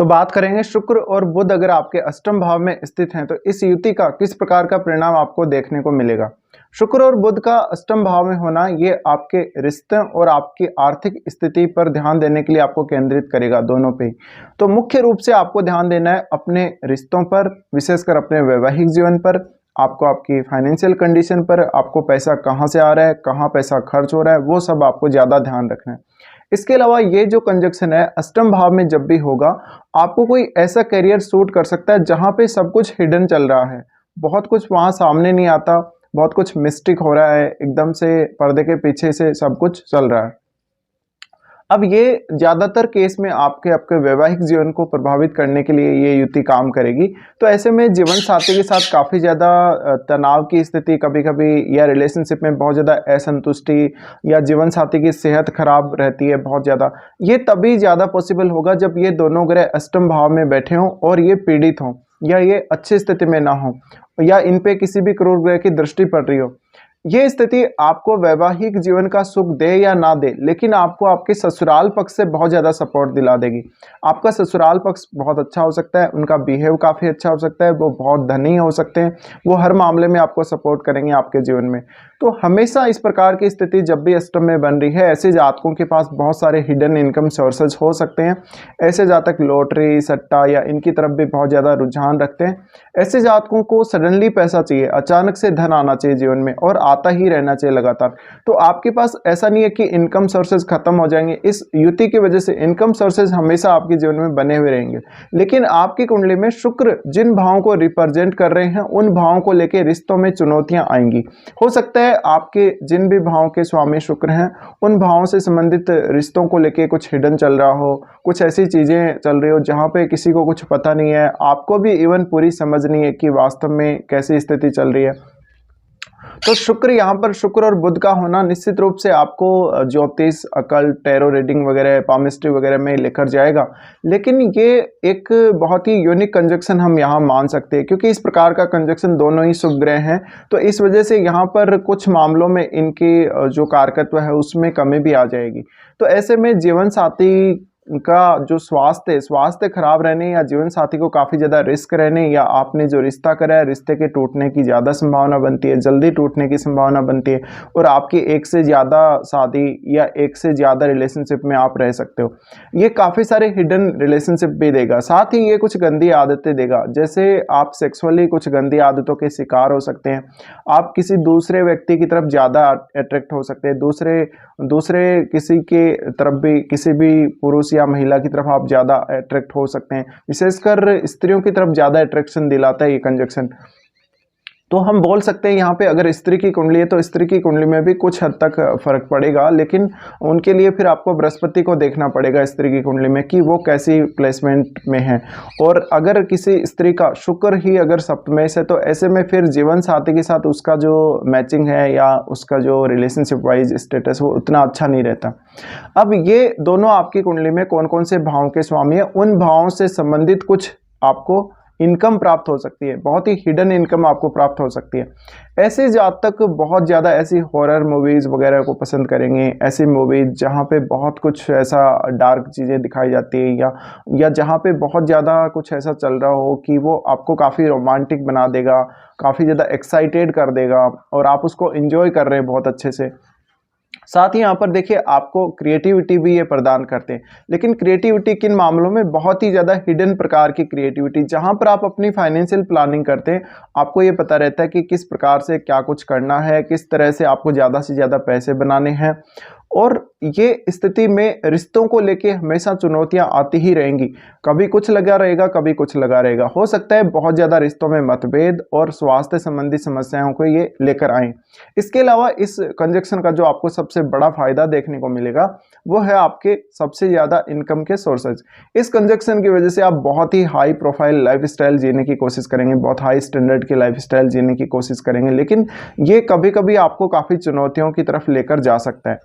तो बात करेंगे शुक्र और बुध अगर आपके अष्टम भाव में स्थित हैं तो इस युति का किस प्रकार का परिणाम आपको देखने को मिलेगा। शुक्र और बुध का अष्टम भाव में होना ये आपके रिश्ते और आपकी आर्थिक स्थिति पर ध्यान देने के लिए आपको केंद्रित करेगा, दोनों पे। तो मुख्य रूप से आपको ध्यान देना है अपने रिश्तों पर, विशेषकर अपने वैवाहिक जीवन पर, आपको आपकी फाइनेंशियल कंडीशन पर, आपको पैसा कहाँ से आ रहा है, कहाँ पैसा खर्च हो रहा है, वो सब आपको ज़्यादा ध्यान रखना है। इसके अलावा ये जो कंजक्शन है अष्टम भाव में जब भी होगा, आपको कोई ऐसा करियर सूट कर सकता है जहाँ पे सब कुछ हिडन चल रहा है, बहुत कुछ वहाँ सामने नहीं आता, बहुत कुछ मिस्टिक हो रहा है, एकदम से पर्दे के पीछे से सब कुछ चल रहा है। अब ये ज़्यादातर केस में आपके वैवाहिक जीवन को प्रभावित करने के लिए ये युति काम करेगी। तो ऐसे में जीवन साथी के साथ काफ़ी ज़्यादा तनाव की स्थिति कभी कभी, या रिलेशनशिप में बहुत ज़्यादा असंतुष्टि, या जीवन साथी की सेहत खराब रहती है बहुत ज़्यादा। ये तभी ज़्यादा पॉसिबल होगा जब ये दोनों ग्रह अष्टम भाव में बैठे हों और ये पीड़ित हों, या ये अच्छी स्थिति में ना हो, या इन पे किसी भी क्रूर ग्रह की दृष्टि पड़ रही हो। ये स्थिति आपको वैवाहिक जीवन का सुख दे या ना दे, लेकिन आपको आपके ससुराल पक्ष से बहुत ज़्यादा सपोर्ट दिला देगी। आपका ससुराल पक्ष बहुत अच्छा हो सकता है, उनका बिहेव काफ़ी अच्छा हो सकता है, वो बहुत धनी हो सकते हैं, वो हर मामले में आपको सपोर्ट करेंगे आपके जीवन में। तो हमेशा इस प्रकार की स्थिति जब भी अष्टम में बन रही है, ऐसे जातकों के पास बहुत सारे हिडन इनकम सोर्सेज हो सकते हैं। ऐसे जातक लॉटरी, सट्टा या इनकी तरफ भी बहुत ज़्यादा रुझान रखते हैं। ऐसे जातकों को सडनली पैसा चाहिए, अचानक से धन आना चाहिए जीवन में, और आता ही रहना चाहिए लगातार। तो आपके पास ऐसा नहीं है कि इनकम सोर्सेज खत्म हो जाएंगे। इस युति की वजह से इनकम सोर्सेज हमेशा आपके जीवन में बने हुए रहेंगे। लेकिन आपकी कुंडली में शुक्र जिन भावों को रिप्रेजेंट कर रहे हैं, उन भावों को लेकर रिश्तों में चुनौतियां आएंगी। हो सकता है आपके जिन भी भावों के स्वामी शुक्र हैं, उन भावों से संबंधित रिश्तों को लेके कुछ हिडन चल रहा हो, कुछ ऐसी चीज़ें चल रही हो जहाँ पे किसी को कुछ पता नहीं है, आपको भी इवन पूरी समझ नहीं है कि वास्तव में कैसी स्थिति चल रही है। तो शुक्र यहाँ पर, शुक्र और बुध का होना निश्चित रूप से आपको ज्योतिष, अकल्ट, टैरो रीडिंग वगैरह, पामिस्ट्री वगैरह में लेकर जाएगा। लेकिन ये एक बहुत ही यूनिक कंजक्शन हम यहाँ मान सकते हैं, क्योंकि इस प्रकार का कंजक्शन दोनों ही शुभ ग्रह हैं। तो इस वजह से यहाँ पर कुछ मामलों में इनके जो कारकत्व है उसमें कमी भी आ जाएगी। तो ऐसे में जीवन साथी का जो स्वास्थ्य खराब रहने, या जीवन साथी को काफ़ी ज़्यादा रिस्क रहने, या आपने जो रिश्ता करा है रिश्ते के टूटने की ज़्यादा संभावना बनती है, जल्दी टूटने की संभावना बनती है, और आपकी एक से ज़्यादा शादी या एक से ज़्यादा रिलेशनशिप में आप रह सकते हो। ये काफ़ी सारे हिडन रिलेशनशिप भी देगा, साथ ही ये कुछ गंदी आदतें देगा। जैसे आप सेक्सुअली कुछ गंदी आदतों के शिकार हो सकते हैं, आप किसी दूसरे व्यक्ति की तरफ ज़्यादा अट्रैक्ट हो सकते हैं, दूसरे किसी के तरफ भी, किसी भी पुरुष या महिला की तरफ आप ज़्यादा अट्रैक्ट हो सकते हैं। विशेषकर स्त्रियों की तरफ ज़्यादा अट्रैक्शन दिलाता है ये कंजक्शन। तो हम बोल सकते हैं यहाँ पे अगर स्त्री की कुंडली है तो स्त्री की कुंडली में भी कुछ हद तक फर्क पड़ेगा, लेकिन उनके लिए फिर आपको बृहस्पति को देखना पड़ेगा स्त्री की कुंडली में कि वो कैसी प्लेसमेंट में है। और अगर किसी स्त्री का शुक्र ही अगर सप्तमेश है तो ऐसे में फिर जीवन साथी के साथ उसका जो मैचिंग है या उसका जो रिलेशनशिप वाइज स्टेटस वो उतना अच्छा नहीं रहता। अब ये दोनों आपकी कुंडली में कौन कौन से भावों के स्वामी है, उन भावों से संबंधित कुछ आपको इनकम प्राप्त हो सकती है, बहुत ही हिडन इनकम आपको प्राप्त हो सकती है। ऐसे जातक बहुत ज़्यादा ऐसी हॉरर मूवीज़ वगैरह को पसंद करेंगे, ऐसी मूवीज़ जहाँ पे बहुत कुछ ऐसा डार्क चीज़ें दिखाई जाती है, या जहाँ पे बहुत ज़्यादा कुछ ऐसा चल रहा हो कि वो आपको काफ़ी रोमांटिक बना देगा, काफ़ी ज़्यादा एक्साइटेड कर देगा, और आप उसको एंजॉय कर रहे हैं बहुत अच्छे से। साथ ही यहाँ पर देखिए आपको क्रिएटिविटी भी ये प्रदान करते हैं, लेकिन क्रिएटिविटी किन मामलों में, बहुत ही ज़्यादा हिडन प्रकार की क्रिएटिविटी, जहाँ पर आप अपनी फाइनेंशियल प्लानिंग करते हैं, आपको ये पता रहता है कि किस प्रकार से क्या कुछ करना है, किस तरह से आपको ज़्यादा से ज़्यादा पैसे बनाने हैं। और ये स्थिति में रिश्तों को लेके हमेशा चुनौतियां आती ही रहेंगी, कभी कुछ लगा रहेगा, कभी कुछ लगा रहेगा। हो सकता है बहुत ज़्यादा रिश्तों में मतभेद और स्वास्थ्य संबंधी समस्याओं को ये लेकर आए। इसके अलावा इस कंजक्शन का जो आपको सबसे बड़ा फायदा देखने को मिलेगा वो है आपके सबसे ज़्यादा इनकम के सोर्सेज। इस कंजक्शन की वजह से आप बहुत ही हाई प्रोफाइल लाइफस्टाइल जीने की कोशिश करेंगे, बहुत हाई स्टैंडर्ड की लाइफस्टाइल जीने की कोशिश करेंगे, लेकिन ये कभी कभी आपको काफ़ी चुनौतियों की तरफ लेकर जा सकता है।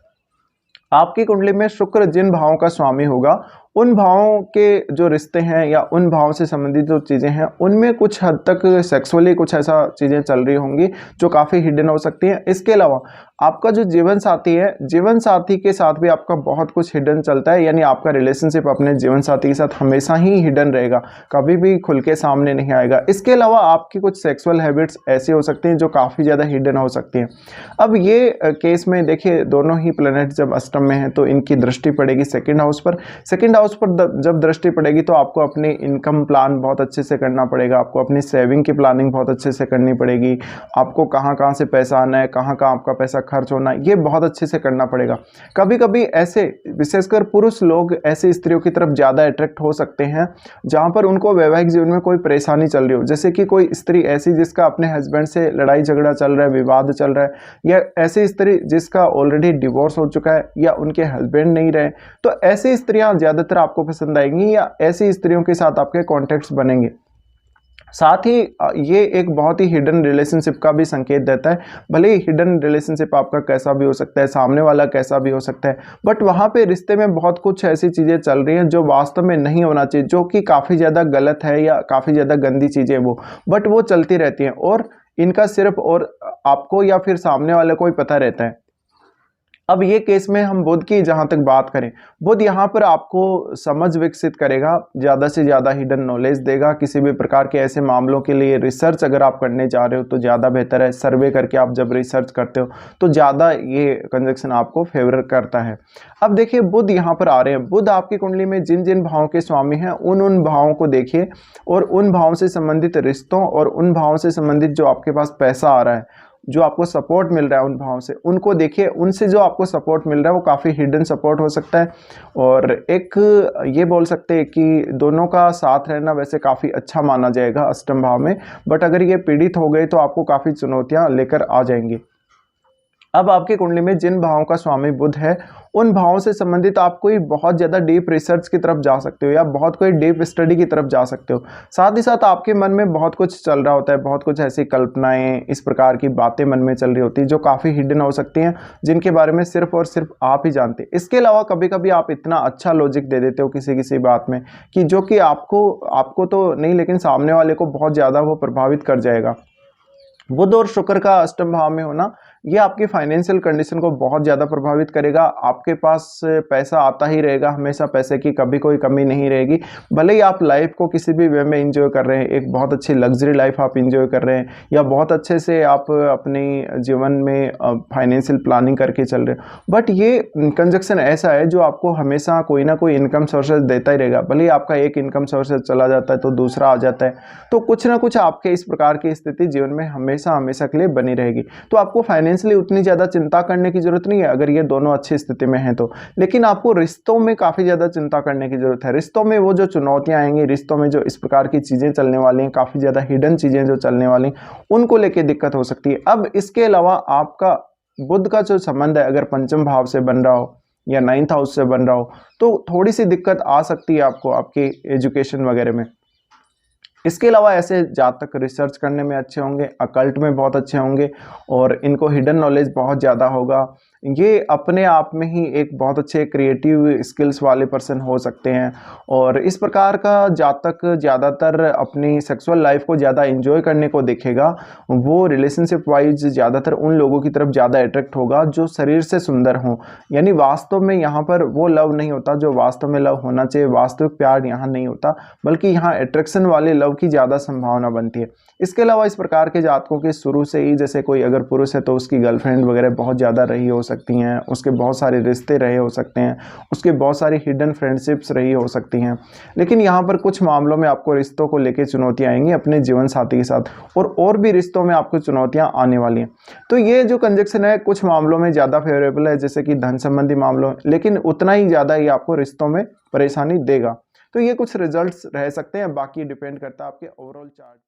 आपकी कुंडली में शुक्र जिन भावों का स्वामी होगा उन भावों के जो रिश्ते हैं या उन भावों से संबंधित जो चीज़ें हैं उनमें कुछ हद तक सेक्सुअली कुछ ऐसा चीज़ें चल रही होंगी जो काफ़ी हिडन हो सकती हैं। इसके अलावा आपका जो जीवन साथी है, जीवन साथी के साथ भी आपका बहुत कुछ हिडन चलता है, यानी आपका रिलेशनशिप अपने जीवन साथी के साथ हमेशा ही हिडन रहेगा, कभी भी खुल के सामने नहीं आएगा। इसके अलावा आपकी कुछ सेक्सुअल हैबिट्स ऐसी हो सकती हैं जो काफ़ी ज़्यादा हिडन हो सकती हैं। अब ये केस में देखिए, दोनों ही प्लैनेट जब अष्टम में है तो इनकी दृष्टि पड़ेगी सेकंड हाउस पर। सेकंड हाउस पर जब दृष्टि पड़ेगी तो आपको अपनी इनकम प्लान बहुत अच्छे से करना पड़ेगा, आपको अपनी सेविंग की प्लानिंग बहुत अच्छे से करनी पड़ेगी, आपको कहाँ कहाँ से पैसा आना है, कहाँ कहाँ आपका पैसा खर्च होना है, ये बहुत अच्छे से करना पड़ेगा। कभी कभी ऐसे विशेषकर पुरुष लोग ऐसी स्त्रियों की तरफ ज़्यादा अट्रैक्ट हो सकते हैं जहाँ पर उनको वैवाहिक जीवन में कोई परेशानी चल रही हो, जैसे कि कोई स्त्री ऐसी जिसका अपने हस्बैंड से लड़ाई झगड़ा चल रहा है, विवाद चल रहा है, या ऐसी स्त्री जिसका ऑलरेडी डिवोर्स हो चुका है या उनके हस्बैंड नहीं रहे, तो ऐसी स्त्रियां ज़्यादातर आपको पसंद आएंगी या ऐसी स्त्रियों के साथ आपके कॉन्टैक्ट्स बनेंगे। साथ ही ये एक बहुत ही हिडन रिलेशनशिप का भी संकेत देता है। भले ही हिडन रिलेशनशिप आपका कैसा भी हो सकता है, सामने वाला कैसा भी हो सकता है, बट वहाँ पे रिश्ते में बहुत कुछ ऐसी चीज़ें चल रही हैं जो वास्तव में नहीं होना चाहिए, जो कि काफ़ी ज़्यादा गलत है या काफ़ी ज़्यादा गंदी चीज़ें वो, बट वो चलती रहती हैं और इनका सिर्फ और आपको या फिर सामने वाले को ही पता रहता है। अब ये केस में हम बुध की जहाँ तक बात करें, बुध यहाँ पर आपको समझ विकसित करेगा, ज़्यादा से ज़्यादा हिडन नॉलेज देगा। किसी भी प्रकार के ऐसे मामलों के लिए रिसर्च अगर आप करने जा रहे हो तो ज़्यादा बेहतर है। सर्वे करके आप जब रिसर्च करते हो तो ज़्यादा ये कंजक्शन आपको फेवर करता है। अब देखिए, बुध यहाँ पर आ रहे हैं। बुध आपकी कुंडली में जिन जिन भावों के स्वामी हैं उन भावों को देखिए और उन भावों से संबंधित रिश्तों और उन भावों से संबंधित जो आपके पास पैसा आ रहा है, जो आपको सपोर्ट मिल रहा है उन भावों से, उनको देखिए। उनसे जो आपको सपोर्ट मिल रहा है वो काफ़ी हिडन सपोर्ट हो सकता है। और एक ये बोल सकते हैं कि दोनों का साथ रहना वैसे काफ़ी अच्छा माना जाएगा अष्टम भाव में, बट अगर ये पीड़ित हो गए तो आपको काफ़ी चुनौतियां लेकर आ जाएंगी। अब आपकी कुंडली में जिन भावों का स्वामी बुध है उन भावों से संबंधित आप कोई बहुत ज़्यादा डीप रिसर्च की तरफ जा सकते हो या बहुत कोई डीप स्टडी की तरफ जा सकते हो। साथ ही साथ आपके मन में बहुत कुछ चल रहा होता है, बहुत कुछ ऐसी कल्पनाएं, इस प्रकार की बातें मन में चल रही होती है जो काफ़ी हिडन हो सकती हैं, जिनके बारे में सिर्फ और सिर्फ आप ही जानते हैं। इसके अलावा कभी कभी आप इतना अच्छा लॉजिक दे देते हो किसी किसी बात में कि जो कि आपको तो नहीं लेकिन सामने वाले को बहुत ज़्यादा वो प्रभावित कर जाएगा। बुध और शुक्र का अष्टम भाव में होना ये आपकी फाइनेंशियल कंडीशन को बहुत ज़्यादा प्रभावित करेगा। आपके पास पैसा आता ही रहेगा, हमेशा पैसे की कभी कोई कमी नहीं रहेगी। भले ही आप लाइफ को किसी भी वे में एंजॉय कर रहे हैं, एक बहुत अच्छी लग्जरी लाइफ आप एंजॉय कर रहे हैं या बहुत अच्छे से आप अपनी जीवन में फाइनेंशियल प्लानिंग करके चल रहे हैं, बट ये कंजक्शन ऐसा है जो आपको हमेशा कोई ना कोई इनकम सोर्सेज देता ही रहेगा। भले ही आपका एक इनकम सोर्सेज चला जाता है तो दूसरा आ जाता है, तो कुछ ना कुछ आपके इस प्रकार की स्थिति जीवन में हमेशा हमेशा के लिए बनी रहेगी। तो आपको फाइनेंशियली उतनी ज़्यादा चिंता करने की जरूरत नहीं है अगर ये दोनों अच्छी स्थिति में हैं तो, लेकिन आपको रिश्तों में काफ़ी ज़्यादा चिंता करने की जरूरत है। रिश्तों में वो जो चुनौतियाँ आएंगी, रिश्तों में जो इस प्रकार की चीज़ें चलने वाली हैं, काफ़ी ज़्यादा हिडन चीज़ें जो चलने वाली उनको लेके दिक्कत हो सकती है। अब इसके अलावा आपका बुध का जो संबंध है अगर पंचम भाव से बन रहा हो या 9th हाउस से बन रहा हो तो थोड़ी सी दिक्कत आ सकती है आपको आपकी एजुकेशन वगैरह में। इसके अलावा ऐसे जातक रिसर्च करने में अच्छे होंगे, अकल्ट में बहुत अच्छे होंगे और इनको हिडन नॉलेज बहुत ज़्यादा होगा। ये अपने आप में ही एक बहुत अच्छे क्रिएटिव स्किल्स वाले पर्सन हो सकते हैं और इस प्रकार का जातक ज़्यादातर अपनी सेक्सुअल लाइफ को ज़्यादा एंजॉय करने को देखेगा। वो रिलेशनशिप वाइज ज़्यादातर उन लोगों की तरफ ज़्यादा अट्रैक्ट होगा जो शरीर से सुंदर हों, यानी वास्तव में यहाँ पर वो लव नहीं होता जो वास्तव में लव होना चाहिए। वास्तविक प्यार यहाँ नहीं होता, बल्कि यहाँ अट्रैक्शन वाले लव की ज़्यादा संभावना बनती है। इसके अलावा इस प्रकार के जातकों के शुरू से ही, जैसे कोई अगर पुरुष है तो उसकी गर्लफ्रेंड वगैरह बहुत ज़्यादा रही हो सकती हैं, उसके बहुत सारे रिश्ते रहे हो सकते हैं, उसके बहुत सारी हिडन फ्रेंडशिप्स रही हो सकती हैं। लेकिन यहाँ पर कुछ मामलों में आपको रिश्तों को लेकर चुनौतियाँ आएंगी अपने जीवन साथी के साथ, और भी रिश्तों में आपको चुनौतियाँ आने वाली हैं। तो ये जो कंजक्शन है कुछ मामलों में ज़्यादा फेवरेबल है, जैसे कि धन संबंधी मामलों, लेकिन उतना ही ज़्यादा ही आपको रिश्तों में परेशानी देगा। तो ये कुछ रिजल्ट्स रह सकते हैं, बाकी डिपेंड करता है आपके ओवरऑल चार्ट।